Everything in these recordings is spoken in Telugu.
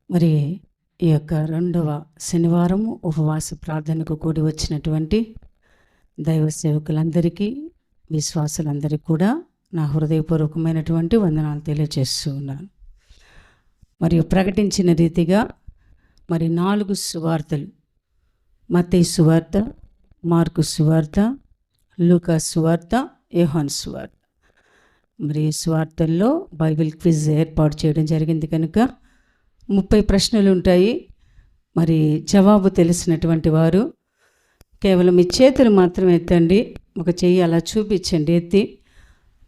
మరి ఈ యొక్క రెండవ శనివారము ఉపవాస ప్రార్థనకు కూడి వచ్చినటువంటి దైవ సేవకులందరికీ, విశ్వాసులందరికీ కూడా నా హృదయపూర్వకమైనటువంటి వందనాలు తెలియజేస్తూ ఉన్నాను. మరియు ప్రకటించిన రీతిగా మరి 4 సువార్తలు, మత్తయి సువార్త, మార్కు సువార్త, లూకా సువార్త, యోహాను సువార్త, మరి ఈ సువార్తల్లో బైబిల్ క్విజ్ ఏర్పాటు చేయడం జరిగింది. కనుక 30 ప్రశ్నలు ఉంటాయి. మరి జవాబు తెలిసినటువంటి వారు కేవలం మీ చేతులు మాత్రం ఎత్తండి. ఒక చెయ్యి అలా చూపించండి, ఎత్తి.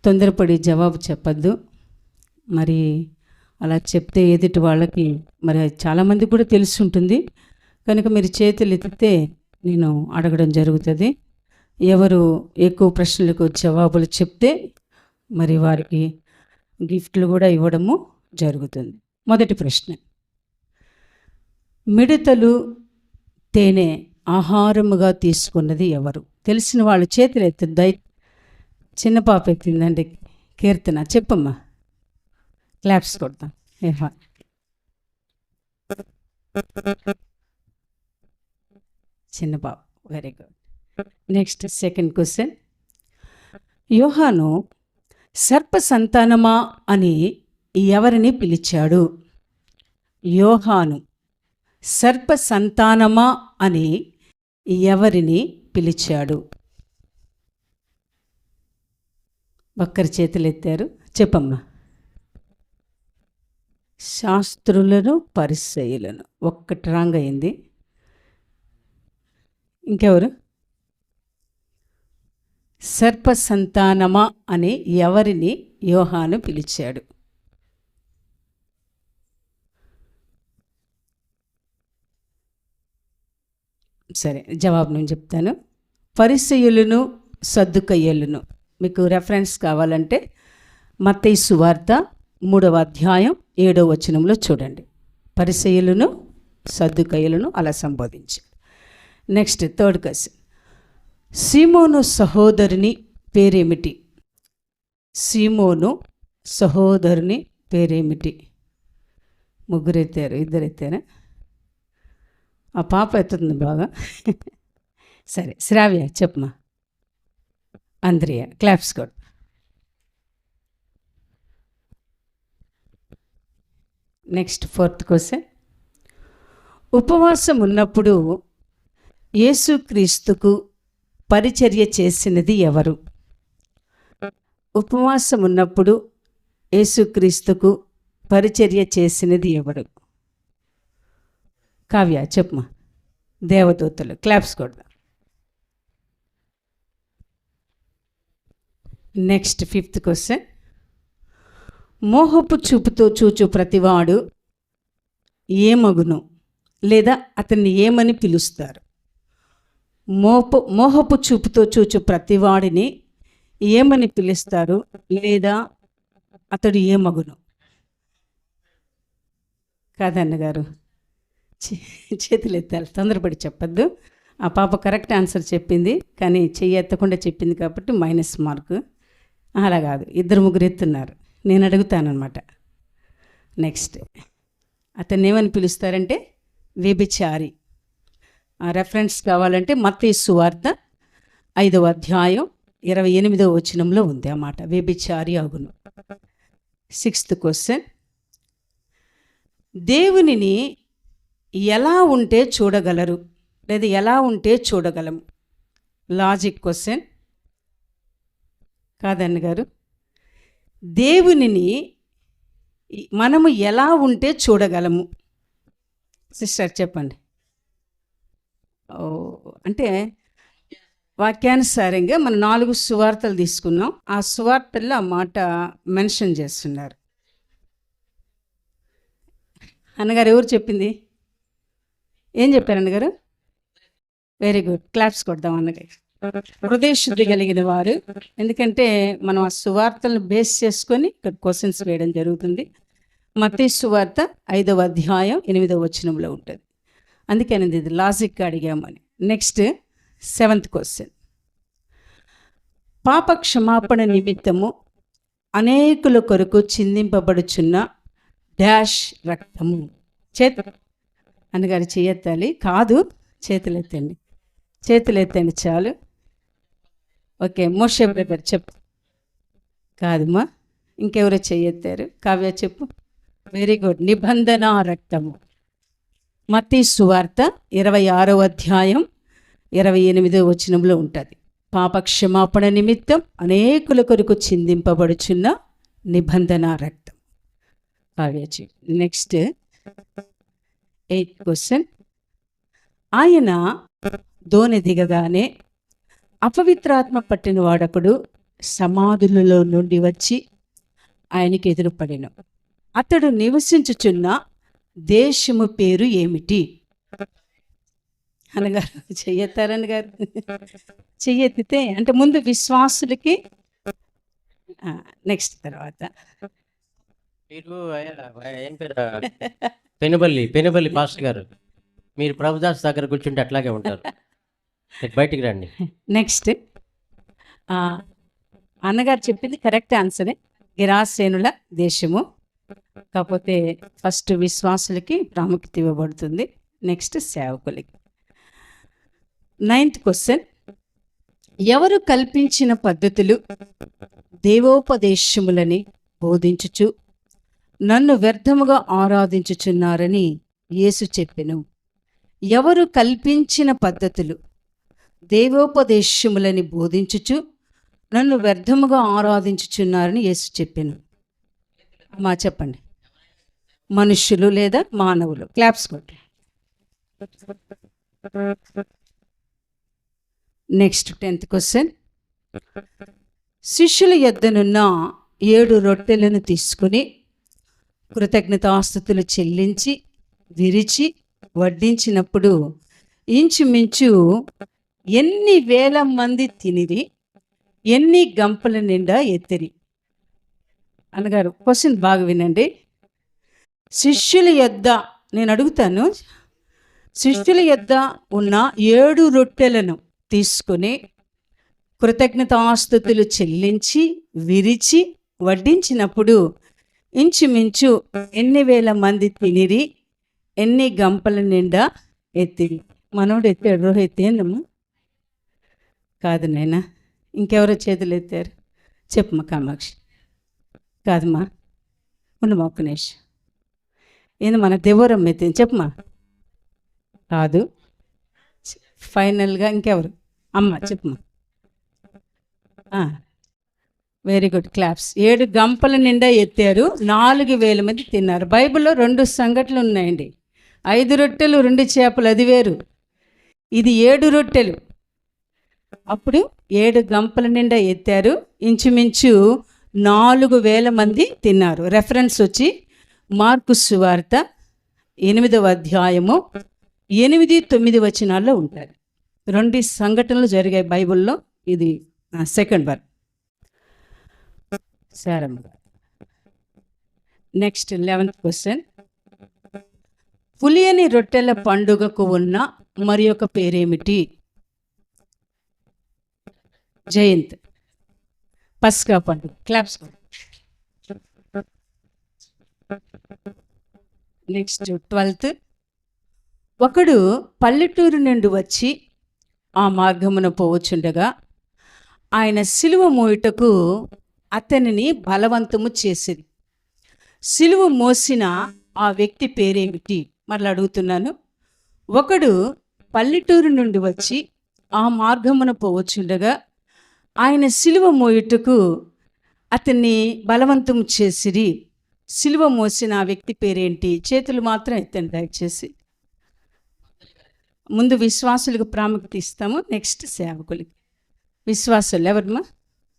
తొందరపడి జవాబు చెప్పద్దు. మరి అలా చెప్తే ఎదుటి వాళ్ళకి మరి చాలామంది కూడా తెలిసి ఉంటుంది. కనుక మీరు చేతులు ఎత్తితే నేను అడగడం జరుగుతుంది. ఎవరు ఎక్కువ ప్రశ్నలకు జవాబులు చెప్తే మరి వారికి గిఫ్ట్లు కూడా ఇవ్వడము జరుగుతుంది. మొదటి ప్రశ్న: మిడతలు తేనె ఆహారముగా తీసుకున్నది ఎవరు? తెలిసిన వాళ్ళు చేతులు ఎత్తుద్దా? చిన్న పాప ఎత్తిందండి. కీర్తన చెప్పమ్మా, క్లాప్స్ కొడతాం. చిన్న పాప, very good. Next second question: యోహాను సర్ప సంతానమా అని ఎవరిని పిలిచాడు? యోహాను సర్ప సంతానమా అని ఎవరిని పిలిచాడు? ఒక్కరి చేతులు ఎత్తారు, చెప్పమ్మా. శాస్త్రులను, పరిసయ్యులను. ఒక్కటి రాంగ్ అయింది. ఇంకెవరు? సర్ప సంతానమా అని ఎవరిని యోహాను పిలిచాడు? సరే, జవాబు నేను చెప్తాను. పరిసయ్యులను, సద్దుకయ్యులను. మీకు రెఫరెన్స్ కావాలంటే మత్తయి సువార్త 3వ అధ్యాయం 7వ వచనంలో చూడండి. పరిసయ్యులను, సద్దుకయ్యులను అలా సంబోధించాడు. నెక్స్ట్ థర్డ్ క్వశ్చన్: సీమోను సహోదరుని పేరేమిటి? సీమోను సహోదరుని పేరేమిటి? ముగ్గురు ఎత్తారు, ఇద్దరు ఎత్తారా? ఆ పాప ఎత్తుతుంది బాగా. సరే, శ్రావ్య చెప్పమా. అంద్రియా, క్లాప్స్ కొడు. నెక్స్ట్ ఫోర్త్ క్వశ్చన్: ఉపవాసం ఉన్నప్పుడు యేసుక్రీస్తుకు పరిచర్య చేసినది ఎవరు? ఉపవాసం ఉన్నప్పుడు యేసుక్రీస్తుకు పరిచర్య చేసినది ఎవరు? కావ్య చెప్పమా. దేవదూతలు, క్లాప్స్ కొడదాం. నెక్స్ట్ ఫిఫ్త్ క్వశ్చన్: మోహపు చూపుతో చూచు ప్రతివాడు ఏమగును, లేదా అతన్ని ఏమని పిలుస్తారు? మోహపు చూపుతో చూచు ప్రతివాడిని ఏమని పిలుస్తారు, లేదా అతడు ఏమగును? కాదన్నగారు, చేతులు ఎత్తాలి, తొందరపడి చెప్పద్దు. ఆ పాప కరెక్ట్ ఆన్సర్ చెప్పింది, కానీ చెయ్యి ఎత్తకుండా చెప్పింది కాబట్టి మైనస్ మార్కు. అలా కాదు, ఇద్దరు ముగ్గురు ఎత్తున్నారు, నేను అడుగుతానమాట. నెక్స్ట్, అతన్ని ఏమని పిలుస్తారంటే వ్యభిచారి. ఆ రెఫరెన్స్ కావాలంటే మత్తయి సువార్త 5వ అధ్యాయం 28వ వచనంలో ఉంది అన్నమాట. వ్యభిచారి అగును. సిక్స్త్ క్వశ్చన్: దేవునిని ఎలా ఉంటే చూడగలరు, లేదా ఎలా ఉంటే చూడగలము? Logic question. కాదన్న గారు, దేవునిని మనము ఎలా ఉంటే చూడగలము? సిస్టర్ చెప్పండి. అంటే వాక్యానుసారంగా మనం 4 సువార్తలు తీసుకున్నాం. ఆ సువార్తల్లో ఆ మాట మెన్షన్ చేస్తున్నారు. అన్నగారు ఎవరు చెప్పింది? ఏం చెప్పారు అన్నగారు? వెరీ గుడ్, క్లాప్స్ కొడదాం అన్నగారు. హృదయ శుద్ధి కలిగిన వారు. ఎందుకంటే మనం ఆ సువార్తలను బేస్ చేసుకొని ఇక్కడ క్వశ్చన్స్ వేయడం జరుగుతుంది. మత్తయి సువార్త 5వ అధ్యాయం 8వ వచనంలో ఉంటుంది. అందుకని ఇది లాజిక్గా అడిగామని. నెక్స్ట్ 7th క్వశ్చన్: పాప క్షమాపణ నిమిత్తము అనేకుల కొరకు చిందింపబడుచున్న డాష్ రక్తము. అన్నగారు చేయెత్తాలి కాదు, చేతులు ఎత్తండి, చేతులు ఎత్తండి చాలు. ఓకే, మోషే బ్రదర్ చెప్పు. కాదమ్మా, ఇంకెవరో చేయెత్తారు. కావ్య చెప్పు. Very good. నిబంధన రక్తము. మత్తయి సువార్త 26వ అధ్యాయం 28వ వచనంలో ఉంటుంది. పాపక్షమాపణ నిమిత్తం అనేకుల కొరకు చిందింపబడుచున్న నిబంధన రక్తం. Kavya next 8th question. ఆయన దోణి దిగగానే అపవిత్రాత్మ పట్టిన వాడొకడు సమాధులలో నుండి వచ్చి ఆయనకి ఎదురుపడెను. అతడు నివసించుచున్న దేశము పేరు ఏమిటి? అనగారు చెయ్యెత్తారని గారు చెయ్యెత్తితే అంటే ముందు విశ్వాసులకి, నెక్స్ట్ తర్వాత మీరు ఏం పేరు? పెనుబల్లి పాస్టర్ గారు, మీరు ప్రభుదాస్ దగ్గర కూర్చుంటే అట్లాగే ఉంటారు. బయటికి రండి. నెక్స్ట్ అన్నగారు చెప్పింది కరెక్ట్ ఆన్సరే, గిరాసేనుల దేశము. కాకపోతే ఫస్ట్ విశ్వాసులకి ప్రాముఖ్యత ఇవ్వబడుతుంది, నెక్స్ట్ సేవకులకి. 9th question. ఎవరు కల్పించిన పద్ధతులు దేవోపదేశములని బోధించుచు నన్ను వ్యర్థముగా ఆరాధించుచున్నారని యేసు చెప్పెను. ఎవరు కల్పించిన పద్ధతులు దేవోపదేశములని బోధించుచు నన్ను వ్యర్థముగా ఆరాధించుచున్నారని యేసు చెప్పెను. మా చెప్పండి. మనుష్యులు లేదా మానవులు? క్లాప్స్ కొట్టి. Next 10th question. శిష్యుల యొద్దనున్న 7 రొట్టెలను తీసుకుని కృతజ్ఞతాస్తుతులు చెల్లించి విరిచి వడ్డించినప్పుడు ఇంచుమించు ఎన్ని వేల మంది తినిరి, ఎన్ని గంపల నిండా ఎత్తిరి? అన్నగారు క్వశ్చన్ బాగా వినండి. శిష్యుల యొద్ద, నేను అడుగుతాను, శిష్యుల యొద్ద ఉన్న 7 రొట్టెలను తీసుకుని కృతజ్ఞతాస్తుతులు చెల్లించి విరిచి వడ్డించినప్పుడు ఇంచుమించు ఎన్ని వేల మంది తినిరి, ఎన్ని గంపల నిండా ఎత్తిరి? మనోడు ఎత్తాడు, రోహి ఎత్తేందమ్మా? కాదు నాయనా, ఇంకెవరో చేతులు ఎత్తారు? చెప్పమ్మా కామాక్షి. కాదమ్మా, ఉండమ్మా ఒక్క నిమిషం. ఏంది మన దేవరమ్మ ఎత్తింది? చెప్పమ్మా. కాదు, ఫైనల్గా ఇంకెవరు? అమ్మ చెప్పమ్మా. Very good, claps. 7 గంపల నిండా ఎత్తారు, 4,000 మంది తిన్నారు. బైబిల్లో 2 సంఘటనలు ఉన్నాయండి. 5 రొట్టెలు 2 చేపలు, అది వేరు. ఇది 7 రొట్టెలు. అప్పుడు 7 గంపల నిండా ఎత్తారు, ఇంచుమించు 4,000 మంది తిన్నారు. రెఫరెన్స్ వచ్చి మార్కు సువార్త 8వ అధ్యాయము 8-9 వచనాల్లో ఉంటారు. 2 సంఘటనలు జరిగాయి బైబిల్లో. ఇది second one. Saramma. Next 11th question. పులియని రొట్టెల పండుగకు ఉన్న మరి ఒక పేరేమిటి? జయంత్, పస్కా పండుగ. క్లాప్స్. Next 12th. ఒకడు పల్లెటూరు నుండి వచ్చి ఆ మార్గమున పోవచ్చుండగా ఆయన సిలువ మోయుటకు అతనిని బలవంతము చేసిరి. సిలువ మోసిన ఆ వ్యక్తి పేరేమిటి? మరలా అడుగుతున్నాను. ఒకడు పల్లెటూరు నుండి వచ్చి ఆ మార్గమున పోవచ్చుండగా ఆయన సిలువ మోయుటకు అతన్ని బలవంతము చేసిరి. సిలువ మోసిన ఆ వ్యక్తి పేరేంటి? చేతులు మాత్రం ఎత్తండి దయచేసి. ముందు విశ్వాసులకు ప్రాముఖ్యత ఇస్తాము, నెక్స్ట్ సేవకులకి. విశ్వాసులు ఎవరమ్మా?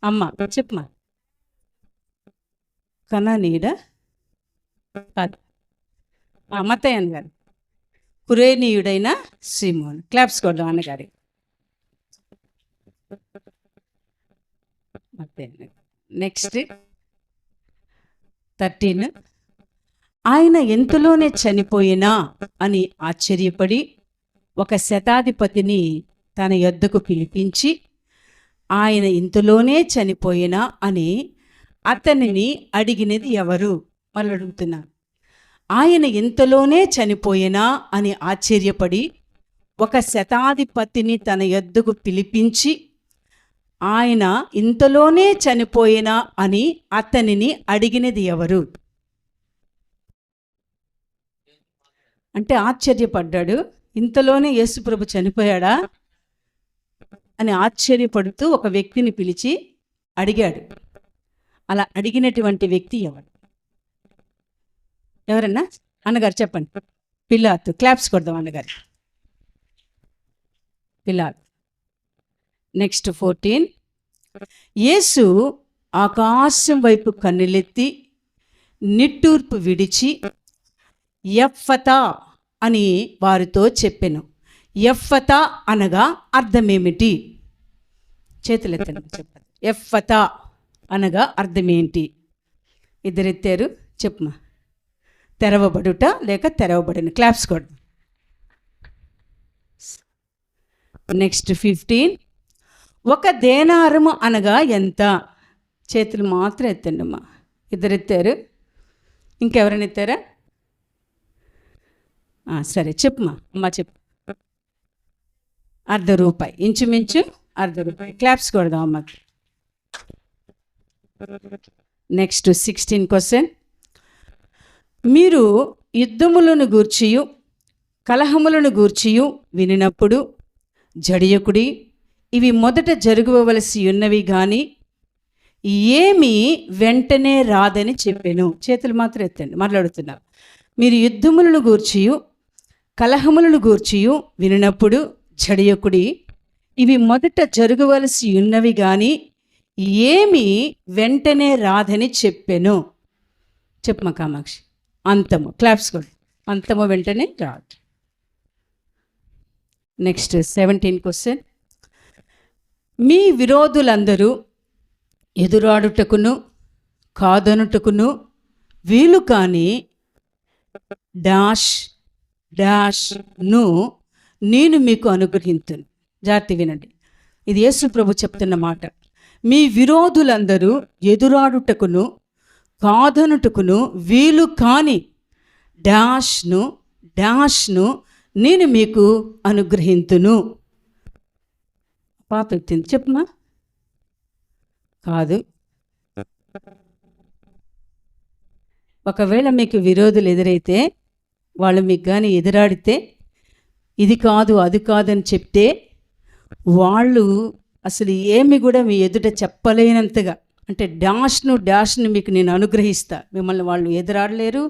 అమ్మ చెప్పమ్మా. కనానీడ కాదు, మత్తయ్య అన్నగారు. కురేనీయుడైన సీమోన్. క్లాప్స్ కొడదాం అన్నగారి. నెక్స్ట్ 13. ఆయన ఎంతలోనే చనిపోయినా అని ఆశ్చర్యపడి ఒక శతాధిపతిని తన యొద్దకు పిలిపించి ఆయన ఇంతలోనే చనిపోయినా అని అతనిని అడిగినది ఎవరు? మళ్ళీ అడుగుతున్నా. ఆయన ఇంతలోనే చనిపోయినా అని ఆశ్చర్యపడి ఒక శతాధిపతిని తన యొద్దకు పిలిపించి ఆయన ఇంతలోనే చనిపోయినా అని అతనిని అడిగినది ఎవరు? అంటే ఆశ్చర్యపడ్డాడు. ఇంతలోనే యేసుప్రభు చనిపోయాడా అని ఆశ్చర్యపడుతూ ఒక వ్యక్తిని పిలిచి అడిగాడు. అలా అడిగినటువంటి వ్యక్తి ఎవరు? ఎవరన్నా? అన్నగారు చెప్పండి. పిలాతు. క్లాప్స్ కొడదాం అన్నగారు. పిలాతు. నెక్స్ట్ 14. యేసు ఆకాశం వైపు కన్నులెత్తి నిట్టూర్పు విడిచి ఎఫ్ఫతా అని వారితో చెప్పెను. ఎఫ్ఫతా అనగా అర్థమేమిటి? చేతులెత్తండి చెప్పండి. ఎఫ్ఫతా అనగా అర్థమేంటి? ఇద్దరెత్తారు. చెప్పమా. తెరవబడుట లేక తెరవబడిన. క్లాప్స్ కొడు. నెక్స్ట్ 15. ఒక దేనారము అనగా ఎంత? చేతులు మాత్రం ఎత్తండి అమ్మా. ఇద్దరెత్తారు. ఇంకెవరైనా ఎత్తారా? సరే చెప్పమా. అమ్మా చెప్పు. ₹1 ఇంచుమించు ₹1. క్లాప్స్ కొడదాం అమ్మ. Next 16 question. మీరు యుద్ధములను గూర్చియు కలహములను గూర్చియు వినినప్పుడు జడియకుడి, ఇవి మొదట జరగవలసి ఉన్నవి కానీ ఏమీ వెంటనే రాదని చెప్పాను. చేతులు మాత్రం ఎత్తండి. మాట్లాడుతున్నారు. మీరు యుద్ధములను గూర్చియు కలహములను గూర్చియు వినినప్పుడు జడియకుడి, ఇవి మొదట జరగవలసి ఉన్నవి కానీ ఏమీ వెంటనే రాదని చెప్పాను. చెప్పమా కామాక్షి. అంతము. క్లాప్స్ కూడా. అంతము వెంటనే రాదు. Next 17 question. మీ విరోధులందరూ ఎదురాడుటకును కాదనుటకును వీలు కాని డాష్ డాష్ను నేను మీకు అనుగ్రహించును. జాగ్రత్త వినండి. ఇది యేసు ప్రభు చెప్తున్న మాట. మీ విరోధులందరూ ఎదురాడుటకును కాదనుటకును వీలు కాని డాష్ను నేను మీకు అనుగ్రహింతును. పాప ఎత్తింది. చెప్పమా. కాదు. ఒకవేళ మీకు విరోధులు ఎదురైతే, వాళ్ళు మీకు కానీ ఎదురాడితే ఇది కాదు అది కాదని చెప్తే వాళ్ళు అసలు ఏమి కూడా మీ ఎదుట చెప్పలేనంతగా, అంటే డాష్ను మీకు నేను అనుగ్రహిస్తా. మిమ్మల్ని వాళ్ళు ఎదురాడలేరు,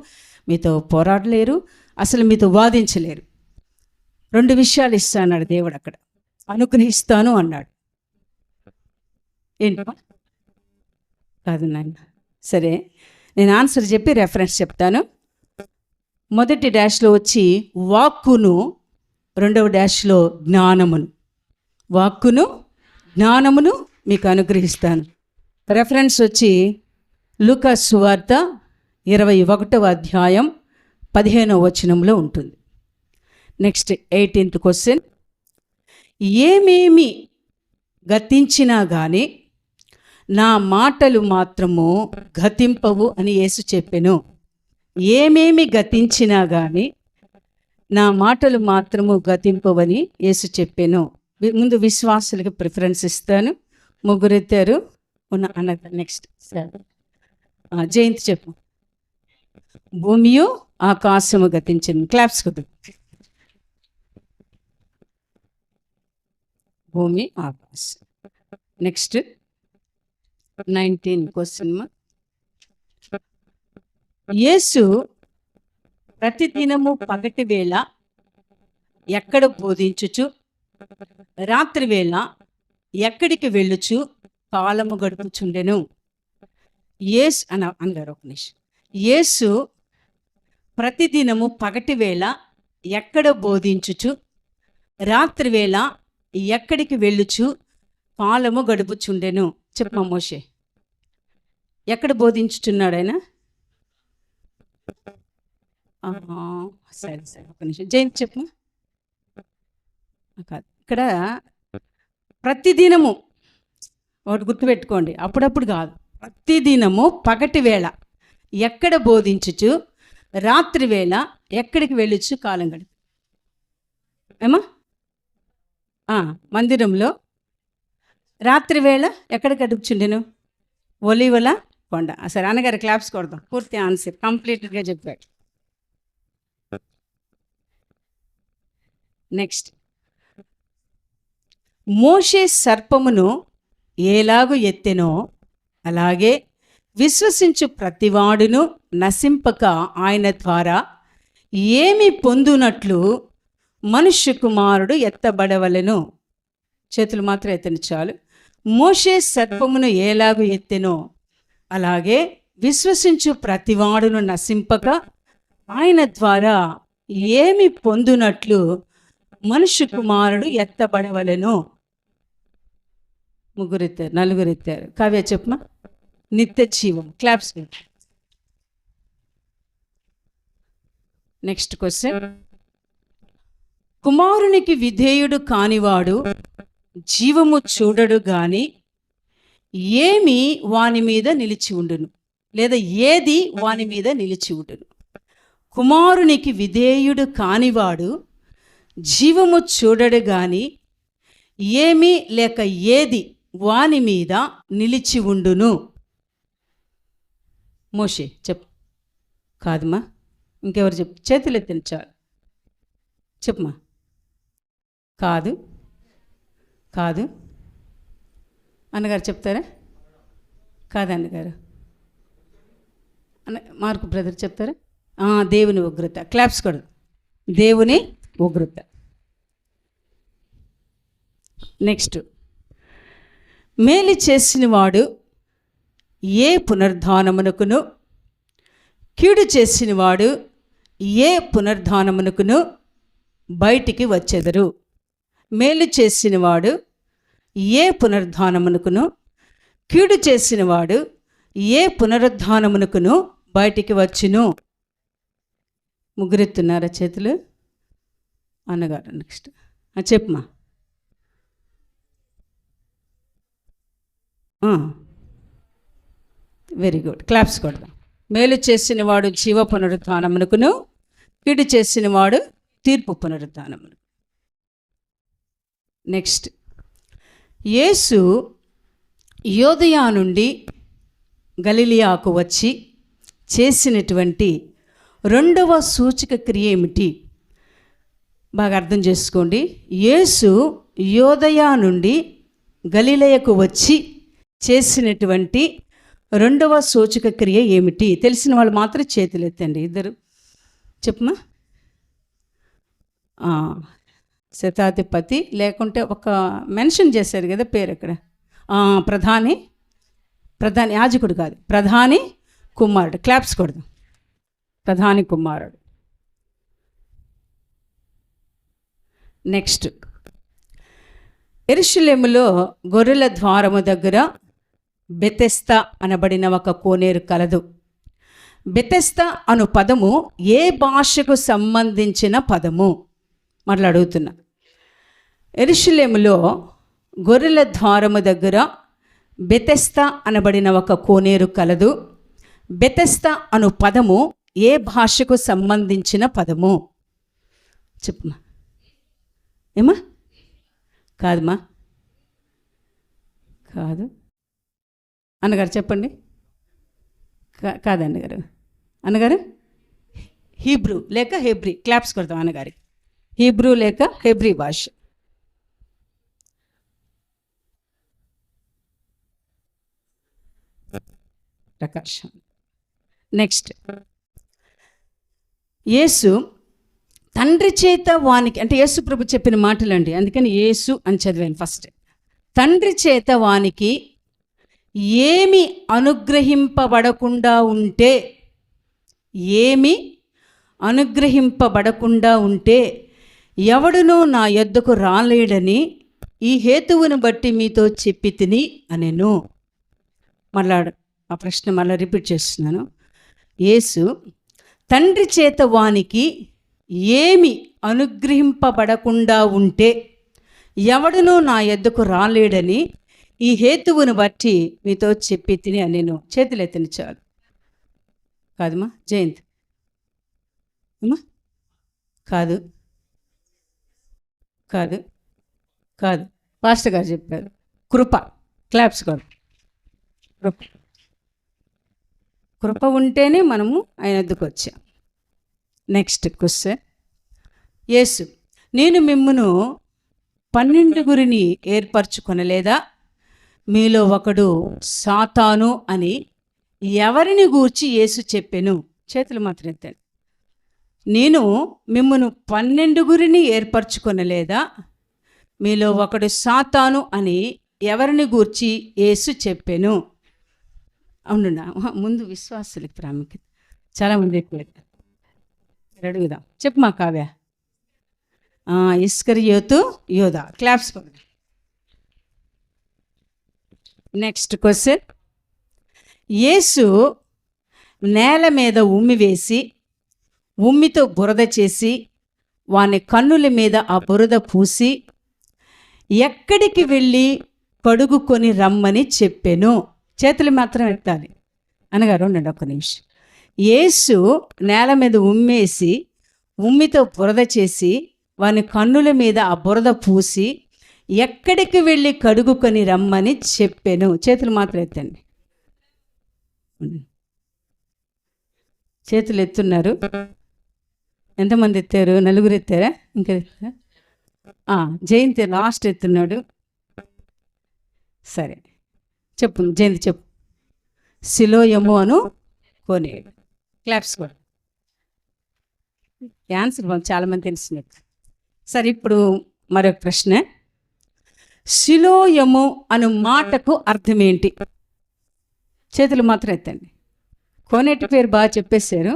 మీతో పోరాడలేరు, అసలు మీతో వాదించలేరు. 2 విషయాలు ఇస్తా అన్నాడు దేవుడు. అక్కడ అనుగ్రహిస్తాను అన్నాడు. ఏంటో కాదు నాయన. సరే, నేను ఆన్సర్ చెప్పి రెఫరెన్స్ చెప్తాను. మొదటి డాష్లో వచ్చి వాక్కును, రెండవ డాష్లో జ్ఞానమును. వాక్కును జ్ఞానమును మీకు అనుగ్రహిస్తాను. రెఫరెన్స్ వచ్చి లూకా సువార్త 21వ అధ్యాయం 15వ వచనంలో ఉంటుంది. Next 18th question. ఏమేమి గతించినా కానీ నా మాటలు మాత్రము గతింపవు అని యేసు చెప్పెను. ఏమేమి గతించినా కానీ నా మాటలు మాత్రము గతింపవని యేసు చెప్పెను. ముందు విశ్వాసులకు ప్రిఫరెన్స్ ఇస్తాను. ముగ్గురెత్తారు ఉన్న. నెక్స్ట్ జయంతి చెప్పు. భూమియు ఆకాశము గతించింది. క్లాప్స్ కుదు. భూమి ఆకాశం. Next 19 question. యేసు ప్రతిదినము పగటి వేళ ఎక్కడ బోధించుచు, రాత్రి వేళ ఎక్కడికి వెళ్ళుచు కాలము గడుపుచుండెను. అన్నారు ఒక నిమిషం. యేసు ప్రతిదినము పగటి వేళ ఎక్కడ బోధించుచు, రాత్రి వేళ ఎక్కడికి వెళ్ళుచు కాలము గడుపుచుండెను. చెప్పమా మోషే. ఎక్కడ బోధించుచున్నాడు ఆయన? సరే ఒక నిమిషం. జయంతి చెప్పు. కాదు, ఇక్కడ ప్రతిదినము, ఒకటి గుర్తుపెట్టుకోండి, అప్పుడప్పుడు కాదు, ప్రతిదినము పగటి వేళ ఎక్కడ బోధించుచు, రాత్రి వేళ ఎక్కడికి వెళ్ళొచ్చు కాలం గడిపి ఏమా మందిరంలో రాత్రి వేళ ఎక్కడ గడుపుచుండెను? ఒలీవల కొండ. సరే అన్నగారు క్లాప్స్ కొడదాం. పూర్తి ఆన్సర్ కంప్లీట్గా చెప్పాడు. నెక్స్ట్, మోషే సర్పమును ఎలాగు ఎత్తెనో అలాగే విశ్వసించు ప్రతివాడును నశింపక ఆయన ద్వారా ఏమి పొందునట్లు మనుష్య కుమారుడు ఎత్తబడవలెను. చేతులు మాత్రం ఎత్తని చాలు. మోషే సర్పమును ఎలాగు ఎత్తెనో అలాగే విశ్వసించు ప్రతివాడును నశింపక ఆయన ద్వారా ఏమి పొందునట్లు మనుష్య కుమారుడు ఎత్తబడవలెను. ముగ్గురెత్తారు, నలుగురెత్తారు. కావ్య చెప్పమా. నిత్య జీవం. క్లాప్స్. నెక్స్ట్ క్వశ్చన్, కుమారునికి విధేయుడు కానివాడు జీవము చూడడు గాని ఏమి వాని మీద నిలిచి ఉండును, లేదా ఏది వాని మీద నిలిచి ఉండును. కుమారునికి విధేయుడు కానివాడు జీవము చూడడు గాని ఏమి లేక ఏది వాని మీద నిలిచి ఉండును. మోషే చెప్పు. కాదమ్మా, ఇంకెవరు చెప్పు. చేతులు ఎత్తిన చాలు. చెప్పమ్మా. కాదు కాదు అన్నగారు చెప్తారా? కాదు అన్నగారు. మార్కు బ్రదర్ చెప్తారా? దేవుని ఉగ్రత. క్లాప్స్ కొడు. దేవుని ఉగ్రత. నెక్స్ట్, మేలు చేసినవాడు ఏ పునరుద్ధానమునకును కీడు చేసినవాడు ఏ పునరుద్ధానమునకును బయటికి వచ్చెదరు. మేలు చేసినవాడు ఏ పునరుద్ధానమునకును కీడు చేసినవాడు ఏ పునరుద్ధానమునకును బయటికి వచ్చును. ముగ్గురెత్తున్నారా చేతులు? అన్నగారు. నెక్స్ట్ చెప్పమా. Very good. క్లాప్స్ కొడదాం. మేలు చేసినవాడు జీవ పునరుద్ధానమునకును కీడు చేసినవాడు తీర్పు పునరుద్ధానమును. నెక్స్ట్, యేసు యోదయా నుండి గలిలియాకు వచ్చి చేసినటువంటి రెండవ సూచక క్రియ ఏమిటి? బాగా అర్థం చేసుకోండి. యేసు యోదయా నుండి గలిలయకు వచ్చి చేసినటువంటి రెండవ సూచక క్రియ ఏమిటి? తెలిసిన వాళ్ళు మాత్రం చేతులు ఎత్తండి. ఇద్దరు చెప్పమా. శతాధిపతి, లేకుంటే ఒక మెన్షన్ చేశారు కదా పేరు అక్కడ. ప్రధాని యాజకుడు కాదు, ప్రధాని కుమారుడు. క్లాప్స్ కొడదాం. ప్రధాని కుమారుడు. నెక్స్ట్, యెరూషలేములో గొర్రెల ద్వారము దగ్గర బెతెస్దా అనబడిన ఒక కోనేరు కలదు. బెతెస్దా అను పదము ఏ భాషకు సంబంధించిన పదము? మరలా అడుగుతున్నా. యెరూషలేములో గొర్రెల ద్వారము దగ్గర బెతెస్దా అనబడిన ఒక కోనేరు కలదు. బెతెస్దా అను పదము ఏ భాషకు సంబంధించిన పదము? చెప్పమ్మా. ఏమా? కాదమ్మా. కాదు అన్నగారు చెప్పండి. కాదన్నగారు. అన్నగారు హీబ్రూ లేక హెబ్రీ. క్లాప్స్ కొడతాం అన్నగారికి. హీబ్రూ లేక హెబ్రీ భాష. ప్రకాశం. నెక్స్ట్, యేసు తండ్రి చేత వానికి, అంటే యేసు ప్రభు చెప్పిన మాటలండి, అందుకని యేసు అని చదివాను ఫస్ట్. తండ్రి చేత వానికి ఏమి అనుగ్రహింపబడకుండా ఉంటే, ఏమి అనుగ్రహింపబడకుండా ఉంటే ఎవడునూ నా యొద్దకు రాలేడని ఈ హేతువును బట్టి మీతో చెప్పి తిని అనెను. మళ్ళా ఆ ప్రశ్న మళ్ళీ రిపీట్ చేస్తున్నాను. యేసు తండ్రి చేత వానికి ఏమి అనుగ్రహింపబడకుండా ఉంటే ఎవడునూ నా యొద్దకు రాలేడని ఈ హేతువును బట్టి మీతో చెప్పి తిని అనెను. చేతులు ఎత్తని చాలు. కాదమ్మా. జయంత్ ఏమా? కాదు కాదు కాదు పాస్టర్ గారు చెప్పారు. కృప. క్లాప్స్ కూడా. కృప. కృప ఉంటేనే మనము ఆయన వద్దకు వచ్చాం. Next question. యేసు, నేను మిమ్మును 12 ఏర్పరచుకొనలేదా? మీలో ఒకడు సాతాను అని ఎవరిని గూర్చి యేసు చెప్పెను? చేతులు మాత్రం ఎత్తండి. నేను మిమ్మును 12 ఏర్పరచుకొనలేదా? మీలో ఒకడు సాతాను అని ఎవరిని గూర్చి యేసు చెప్పెను? అవునున్నా ముందు విశ్వాసులకి ప్రాముఖ్యత. చాలామంది ఎక్కువ అడుగుదాం. చెప్పు మా కావ్య. ఇస్కరియోతు యోధా. క్లాప్స్. Next question. యేసు నేల మీద ఉమ్మి వేసి ఉమ్మితో బురద చేసి వాని కన్నుల మీద ఆ బురద పూసి ఎక్కడికి వెళ్ళి కడుగుకొని రమ్మని చెప్పెను? చేతులు మాత్రం ఎత్తాలి. అనగారు ఉండండి ఒక్క నిమిషం. యేసు నేల మీద ఉమ్మేసి ఉమ్మితో బురద చేసి వాని కన్నుల మీద ఆ బురద పూసి ఎక్కడికి వెళ్ళి కడుగుకొని రమ్మని చెప్పెను? చేతులు మాత్రం ఎత్తండి. చేతులు ఎత్తున్నారు. ఎంతమంది ఎత్తారు? 4 ఎత్తారా? ఇంకా ఎత్తారా? జయంతి లాస్ట్ ఎత్తున్నాడు. సరే చెప్పు జయంతి, చెప్పు. సిలోయము అను కోనేరు. క్లాప్స్ కూడా. ఆన్సర్ చాలామంది తెలిసినట్టు. సరే ఇప్పుడు మరొక ప్రశ్న. సిలోయము అను మాటకు అర్థం ఏంటి? చేతులు మాత్రం ఎత్తండి. కోనేటి పేరు బాగా చెప్పేశారు.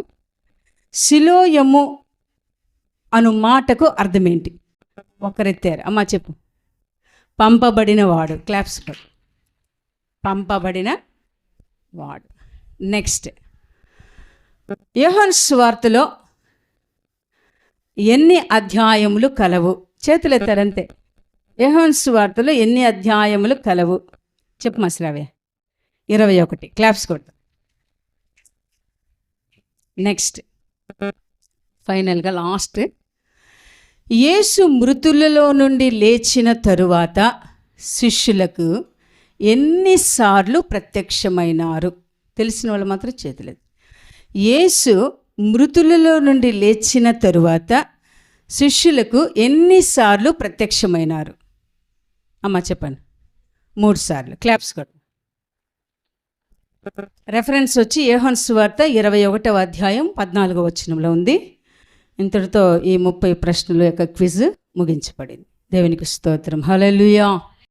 సిలోయము అను మాటకు అర్థం ఏంటి? ఒకరెత్తారు. అమ్మా చెప్పు. పంపబడిన వాడు. క్లాప్స్. పంపబడిన వాడు. నెక్స్ట్. యోహాను సువార్తలో ఎన్ని అధ్యాయములు కలవు? చేతులు ఎత్తారంతే. యోహాను సువార్తలో ఎన్ని అధ్యాయములు కలవు? చెప్పు మా శ్రావ్య. 21. క్లాప్స్ కొట్టు. నెక్స్ట్ ఫైనల్గా లాస్ట్. యేసు మృతులలో నుండి లేచిన తరువాత శిష్యులకు ఎన్నిసార్లు ప్రత్యక్షమైనారు? తెలిసిన వాళ్ళు మాత్రం చేతులేదు. యేసు మృతులలో నుండి లేచిన తరువాత శిష్యులకు ఎన్నిసార్లు ప్రత్యక్షమైనారు? అమ్మా చెప్పండి. 3 సార్లు. క్లాప్స్ కొట్టు. రెఫరెన్స్ వచ్చి యోహాను సువార్త 21వ అధ్యాయం 14వ వచనంలో ఉంది. ఇంతటితో ఈ 30 ప్రశ్నల యొక్క క్విజ్ ముగించబడింది. దేవునికి స్తోత్రం. హల్లెలూయా.